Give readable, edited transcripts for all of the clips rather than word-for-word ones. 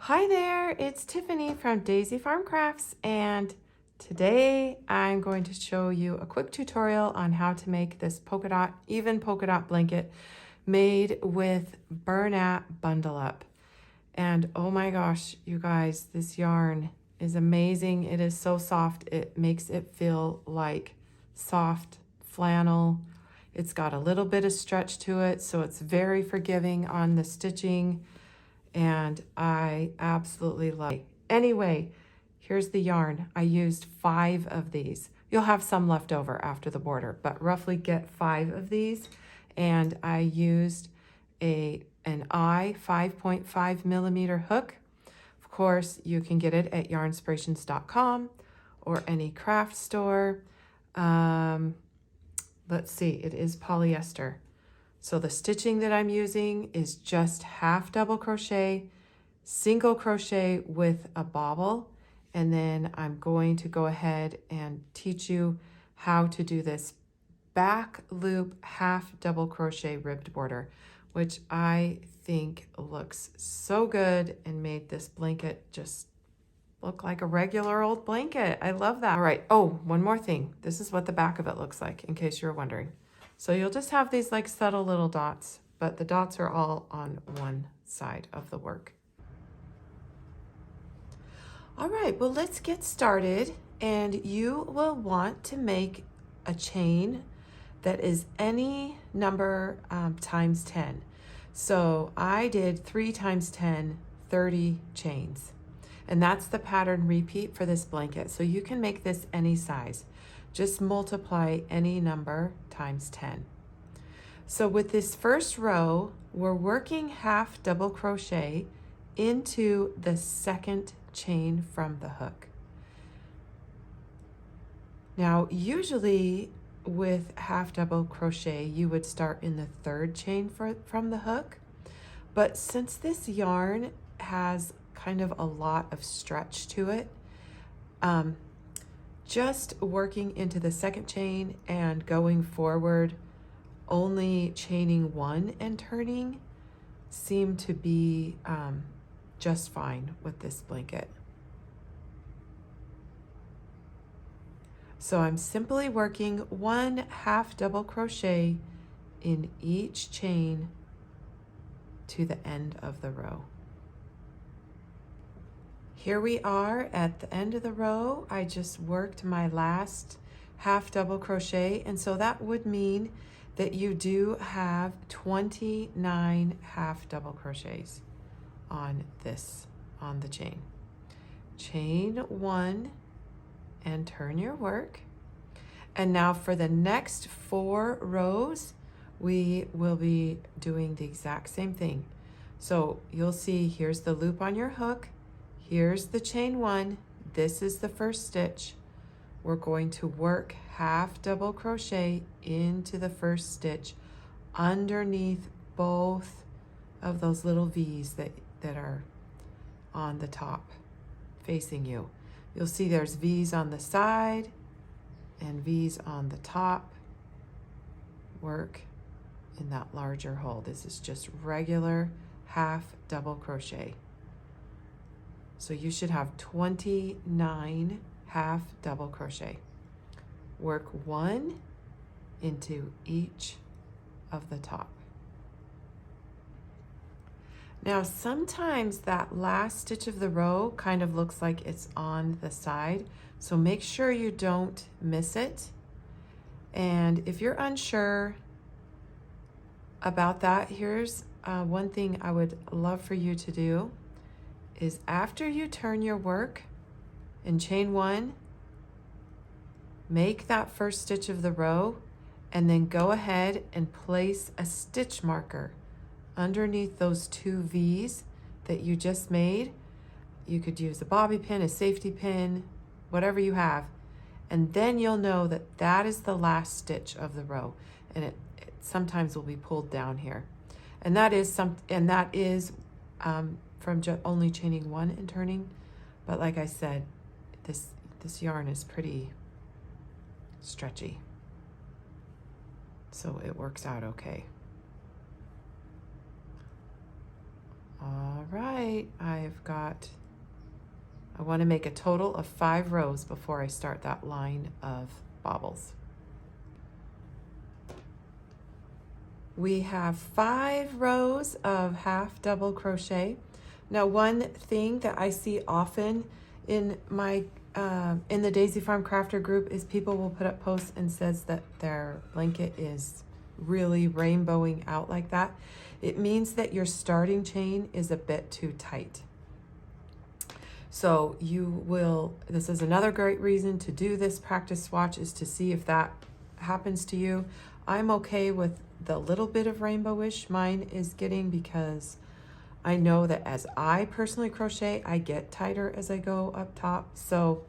Hi there, it's Tiffany from Daisy Farm Crafts, and today I'm going to show you a quick tutorial on how to make this even polka dot blanket made with Bernat Bundle Up. And oh my gosh, you guys, this yarn is amazing. It is so soft. It makes it feel like soft flannel. It's got a little bit of stretch to it, so it's very forgiving on the stitching. And I absolutely love it. Anyway, here's the yarn. I used 5 of these. You'll have some left over after the border, but roughly get 5 of these. And I used an 5.5 millimeter hook. Of course, you can get it at yarnspirations.com or any craft store. Let's see, it is polyester. So the stitching that I'm using is just half double crochet, single crochet with a bobble, and then I'm going to go ahead and teach you how to do this back loop half double crochet ribbed border, which I think looks so good and made this blanket just look like a regular old blanket. I love that. All right, oh, one more thing. This is what the back of it looks like, in case you're wondering. So you'll just have these like subtle little dots, but the dots are all on one side of the work. All right, well, let's get started. And you will want to make a chain that is any number times 10. So I did 3 times 10, 30 chains. And that's the pattern repeat for this blanket. So you can make this any size. Just multiply any number times 10. So with this first row, we're working half double crochet into the second chain from the hook. Now, usually with half double crochet, you would start in the third chain from the hook. But since this yarn has kind of a lot of stretch to it, just working into the second chain and going forward, only chaining 1 and turning seemed to be just fine with this blanket. So I'm simply working 1 half double crochet in each chain to the end of the row. Here we are at the end of the row. I just worked my last half double crochet, and so that would mean that you do have 29 half double crochets on the chain. Chain 1 and turn your work. And now for the next 4 rows, we will be doing the exact same thing. So you'll see here's the loop on your hook. Here's the chain 1. This is the first stitch. We're going to work half double crochet into the first stitch underneath both of those little V's that are on the top facing you. You'll see there's V's on the side and V's on the top. Work in that larger hole. This is just regular half double crochet. So you should have 29 half double crochet. Work 1 into each of the top. Now sometimes that last stitch of the row kind of looks like it's on the side, so make sure you don't miss it. And if you're unsure about that, here's one thing I would love for you to do is after you turn your work in chain 1, make that first stitch of the row and then go ahead and place a stitch marker underneath those 2 V's that you just made. You could use a bobby pin, a safety pin, whatever you have. And then you'll know that that is the last stitch of the row. And it sometimes will be pulled down here. And that is from only chaining 1 and turning. But like I said, this yarn is pretty stretchy. So it works out okay. All right. right, I want to make a total of 5 rows before I start that line of bobbles. We have 5 rows of half double crochet. Now, one thing that I see often in my in the Daisy Farm Crafter group is people will put up posts and says that their blanket is really rainbowing out like that. It means that your starting chain is a bit too tight. So this is another great reason to do this practice swatch, is to see if that happens to you. I'm okay with the little bit of rainbowish mine is getting, because I know that as I personally crochet, I get tighter as I go up top. So,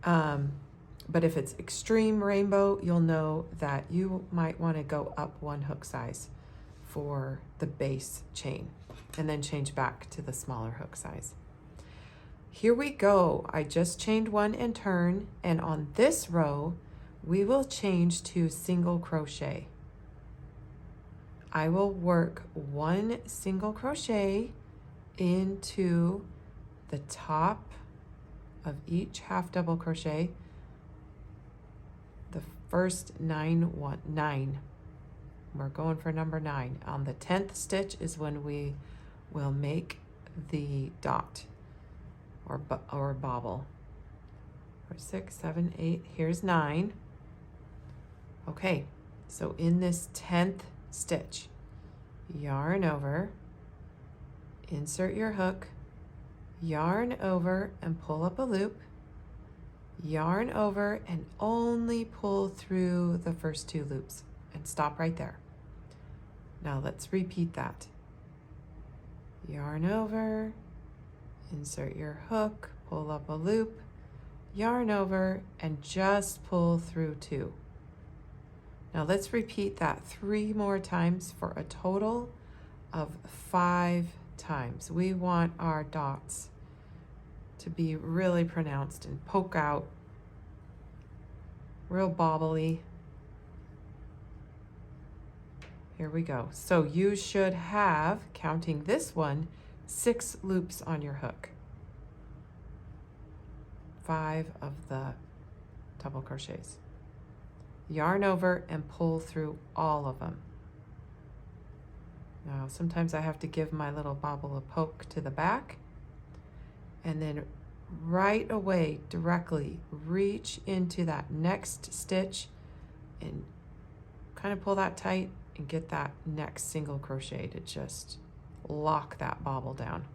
but if it's extreme rainbow, you'll know that you might want to go up 1 hook size for the base chain and then change back to the smaller hook size. Here we go. I just chained 1 and turn, and on this row, we will change to single crochet. I will work 1 single crochet into the top of each half double crochet, the first 9. We're going for number 9. On the 10th stitch is when we will make the dot or bobble. 4, 6, 7, 8, here's 9. Okay, so in this 10th stitch, yarn over, insert your hook, yarn over and pull up a loop, yarn over and only pull through the first 2 loops and stop right there. Now let's repeat that. Yarn over, insert your hook, pull up a loop, yarn over, and just pull through 2. Now let's repeat that 3 more times for a total of 5 times. We want our dots to be really pronounced and poke out, real bobbly. Here we go. So you should have, counting this one, 6 loops on your hook. 5 of the double crochets. Yarn over and pull through all of them. Now, sometimes I have to give my little bobble a poke to the back, and then right away, directly reach into that next stitch and kind of pull that tight and get that next single crochet to just lock that bobble down.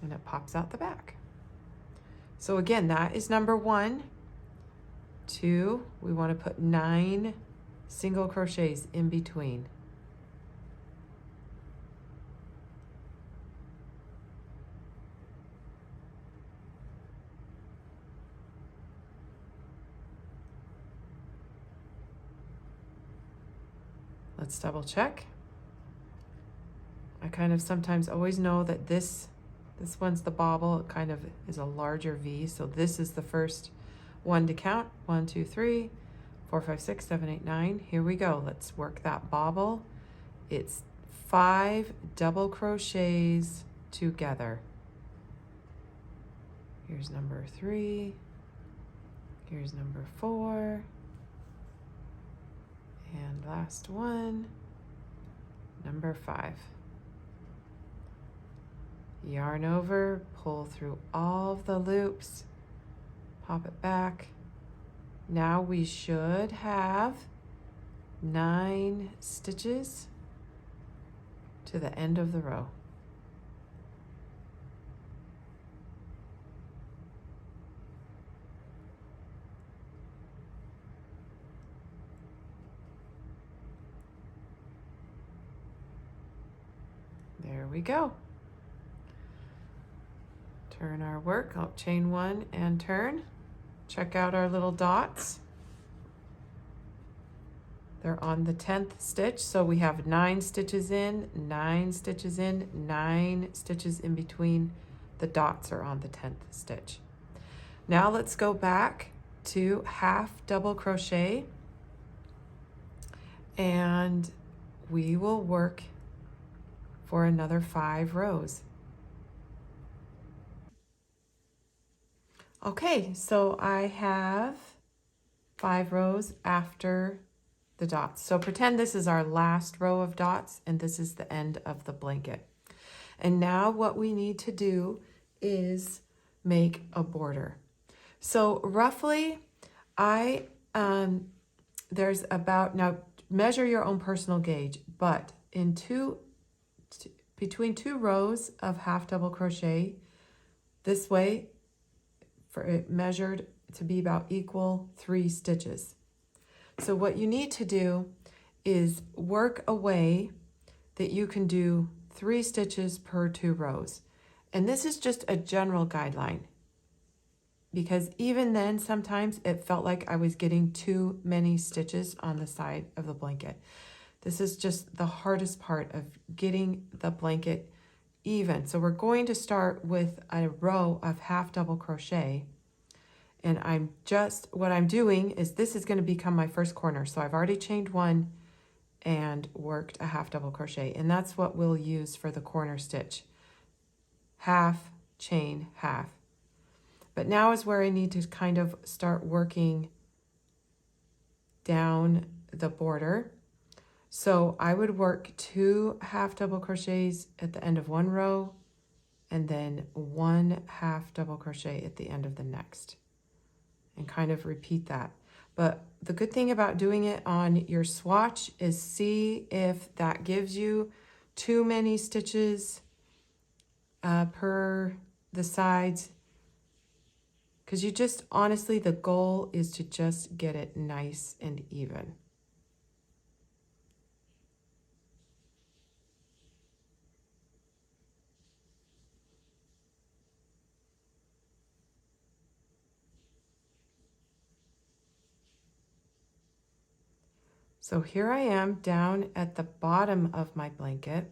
And it pops out the back. So again, that is number 1. 2, we want to put 9 single crochets in between. Let's double check. I kind of sometimes always know that this one's the bobble. It kind of is a larger V, so this is the first one to count. 1, 2, 3, 4, 5, 6, 7, 8, 9. Here we go. Let's work that bobble. It's 5 double crochets together. Here's number 3. Here's number 4. And last one, number 5. Yarn over, pull through all of the loops, pop it back. Now we should have 9 stitches to the end of the row. There we go. Turn our work, I'll chain 1 and turn. Check out our little dots. They're on the 10th stitch, so we have 9 stitches in, 9 stitches in, 9 stitches in between. The dots are on the 10th stitch. Now let's go back to half double crochet, and we will work for another 5 rows. Okay, so I have 5 rows after the dots. So pretend this is our last row of dots and this is the end of the blanket. And now what we need to do is make a border. So roughly there's about, now measure your own personal gauge, but in between 2 rows of half double crochet, this way, for it measured to be about equal 3 stitches. So what you need to do is work a way that you can do 3 stitches per 2 rows. And this is just a general guideline, because even then sometimes it felt like I was getting too many stitches on the side of the blanket. This is just the hardest part of getting the blanket even. So we're going to start with a row of half double crochet, and what I'm doing is this is going to become my first corner. So I've already chained 1 and worked a half double crochet, and that's what we'll use for the corner stitch. Half, chain, half. But now is where I need to kind of start working down the border. So I would work 2 half double crochets at the end of 1 row and then 1 half double crochet at the end of the next, and kind of repeat that. But the good thing about doing it on your swatch is see if that gives you too many stitches per the sides, because you just, honestly, the goal is to just get it nice and even. So here I am down at the bottom of my blanket.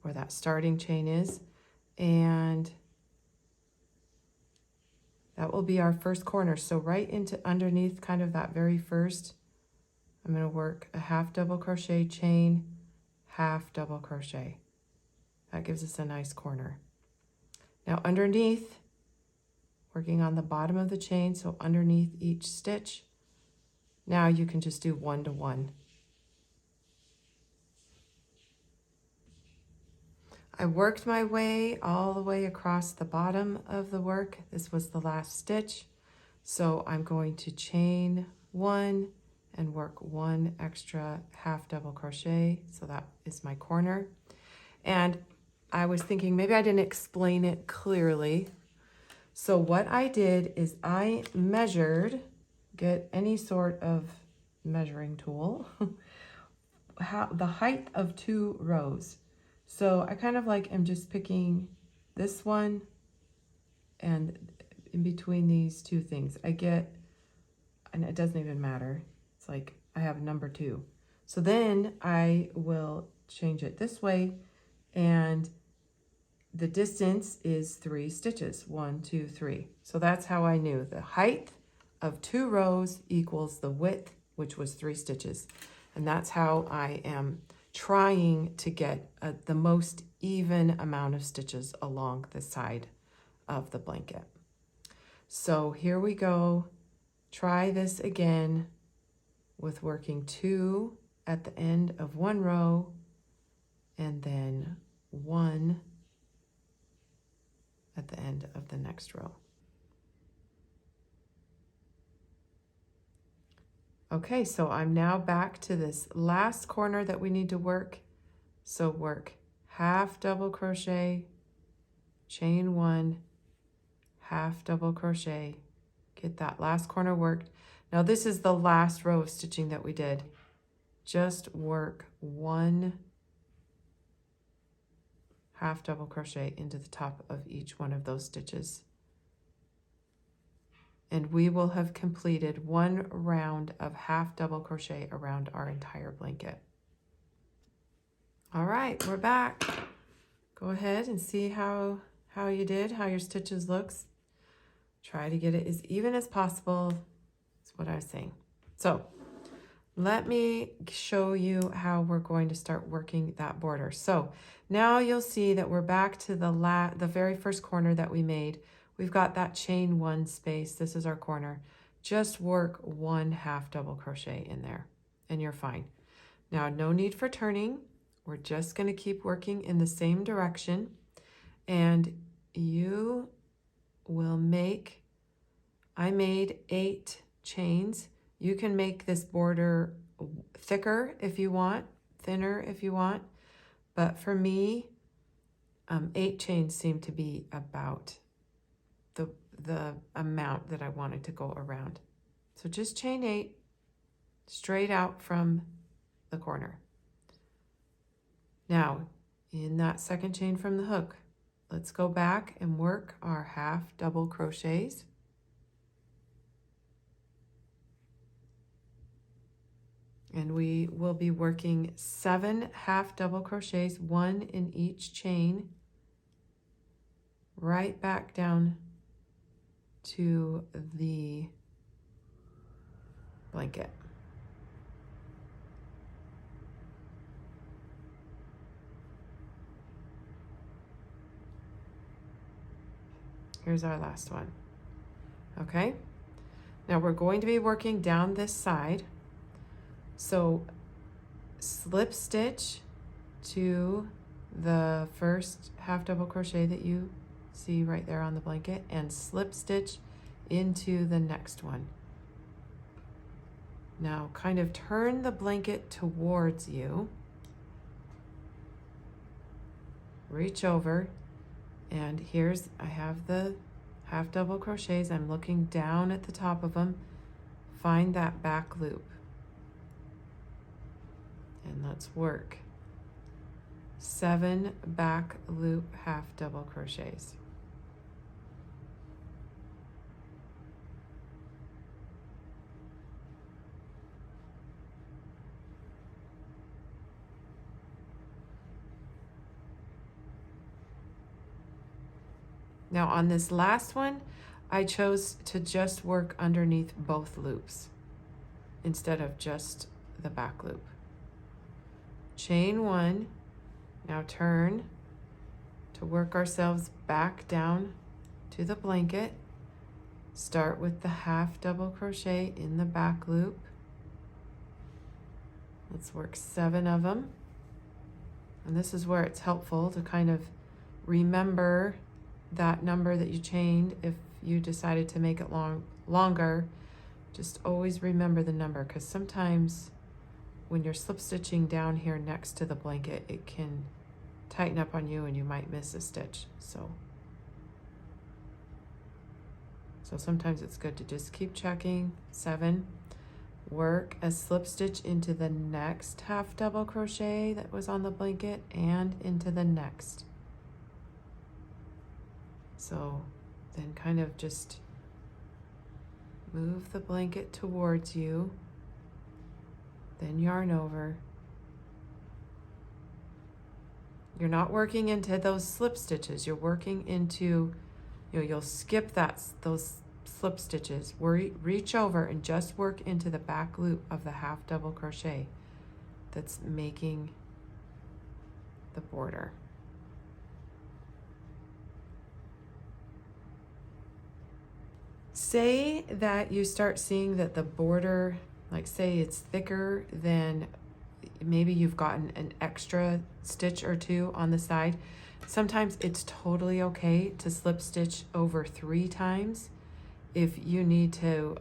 Where that starting chain is, and that will be our first corner. So right into underneath kind of that very first, I'm going to work a half double crochet, chain, half double crochet. That gives us a nice corner. Now underneath, working on the bottom of the chain, so underneath each stitch, now you can just do 1 to 1. I worked my way all the way across the bottom of the work. This was the last stitch. So I'm going to chain 1 and work 1 extra half double crochet. So that is my corner. And I was thinking maybe I didn't explain it clearly. So what I did is I measured, get any sort of measuring tool, the height of 2 rows. So I kind of like am just picking this one, and in between these 2 things I get, and it doesn't even matter, it's like I have number 2. So then I will change it this way, and the distance is 3 stitches, 1, 2, 3. So that's how I knew the height of 2 rows equals the width, which was 3 stitches. And that's how I am trying to get the most even amount of stitches along the side of the blanket. So here we go. Try this again with working 2 at the end of 1 row and then 1 at the end of the next row. Okay, so I'm now back to this last corner that we need to work. So work half double crochet, chain 1, half double crochet, get that last corner worked. Now this is the last row of stitching that we did. Just work 1 half double crochet into the top of each one of those stitches. And we will have completed 1 round of half double crochet around our entire blanket. All right, we're back. Go ahead and see how you did, how your stitches looks. Try to get it as even as possible. That's what I was saying. So let me show you how we're going to start working that border. So now you'll see that we're back to the very first corner that we made. We've got that chain one space. This is our corner. Just work 1 half double crochet in there and you're fine. Now, no need for turning. We're just going to keep working in the same direction, and you will make, I made 8 chains. You can make this border thicker if you want, thinner if you want, but for me, 8 chains seem to be about the amount that I wanted to go around. So just chain 8 straight out from the corner. Now, in that second chain from the hook, let's go back and work our half double crochets. And we will be working 7 half double crochets, 1 in each chain, right back down to the blanket. Here's our last one. Okay, now we're going to be working down this side. So slip stitch to the first half double crochet that you see right there on the blanket and slip stitch into the next one. Now kind of turn the blanket towards you, reach over, and here's, I have the half double crochets. I'm looking down at the top of them. Find that back loop. And let's work 7 back loop half double crochets. Now on this last one, I chose to just work underneath both loops instead of just the back loop. Chain 1, now turn to work ourselves back down to the blanket. Start with the half double crochet in the back loop. Let's work 7 of them. And this is where it's helpful to kind of remember that number that you chained. If you decided to make it longer, just always remember the number, because sometimes when you're slip stitching down here next to the blanket, it can tighten up on you and you might miss a stitch. So sometimes it's good to just keep checking. 7, work a slip stitch into the next half double crochet that was on the blanket and into the next. So then kind of just move the blanket towards you, then yarn over. You're not working into those slip stitches, you're working into, you'll skip those slip stitches. Reach over and just work into the back loop of the half double crochet that's making the border. Say that you start seeing that the border, like say it's thicker than, maybe you've gotten an extra stitch or 2 on the side. Sometimes it's totally okay to slip stitch over 3 times if you need to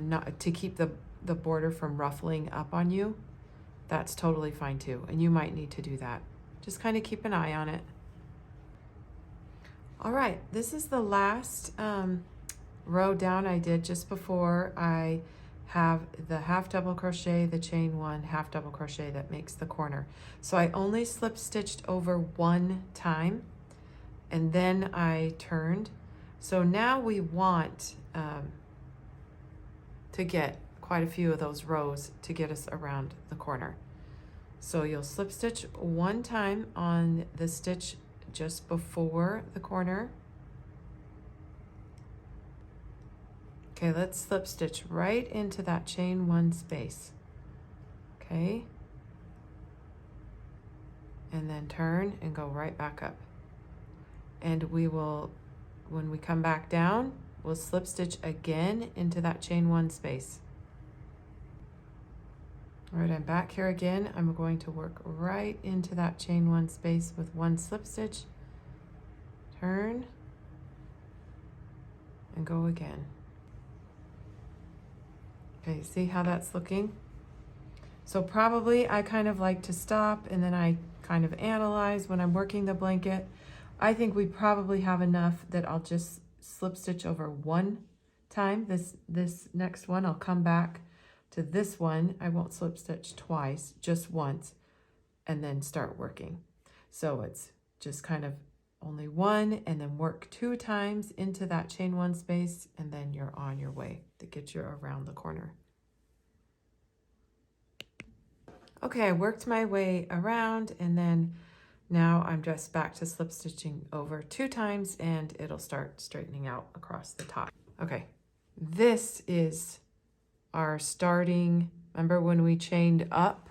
not to keep the border from ruffling up on you. That's totally fine too, and you might need to do that. Just kind of keep an eye on it. All right, this is the last row down I did just before I have the half double crochet, the chain 1, half double crochet that makes the corner. So I only slip stitched over 1 time and then I turned. So now we want to get quite a few of those rows to get us around the corner. So you'll slip stitch 1 time on the stitch just before the corner. Okay, let's slip stitch right into that chain 1 space. Okay. And then turn and go right back up. And we will, when we come back down, we'll slip stitch again into that chain 1 space. All right, I'm back here again. I'm going to work right into that chain 1 space with 1 slip stitch, turn, and go again. Okay, see how that's looking? So probably I kind of like to stop and then I kind of analyze when I'm working the blanket. I think we probably have enough that I'll just slip stitch over 1 time. This next one, I'll come back to this one. I won't slip stitch twice, just once, and then start working. So it's just kind of only 1 and then work 2 times into that chain 1 space, and then you're on your way to get you around the corner. Okay, I worked my way around, and then now I'm just back to slip stitching over 2 times, and it'll start straightening out across the top. Okay, this is our starting, remember when we chained up?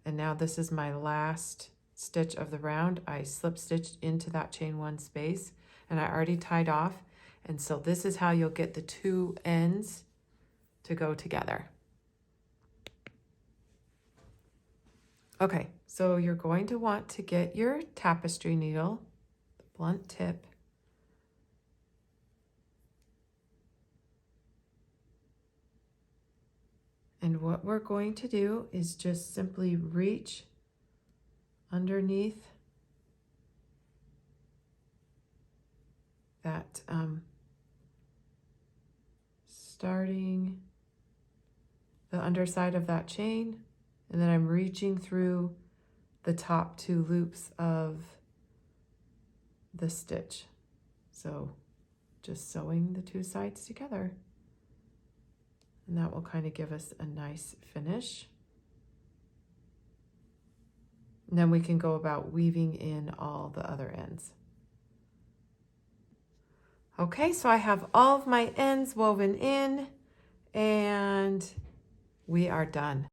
And now this is my last stitch of the round. I slip stitched into that chain 1 space, and I already tied off. And so this is how you'll get the 2 ends to go together. Okay, so you're going to want to get your tapestry needle, the blunt tip, and what we're going to do is just simply reach underneath that starting the underside of that chain, and then I'm reaching through the top 2 loops of the stitch. So just sewing the 2 sides together. And that will kind of give us a nice finish. And then we can go about weaving in all the other ends. Okay, so I have all of my ends woven in, and we are done.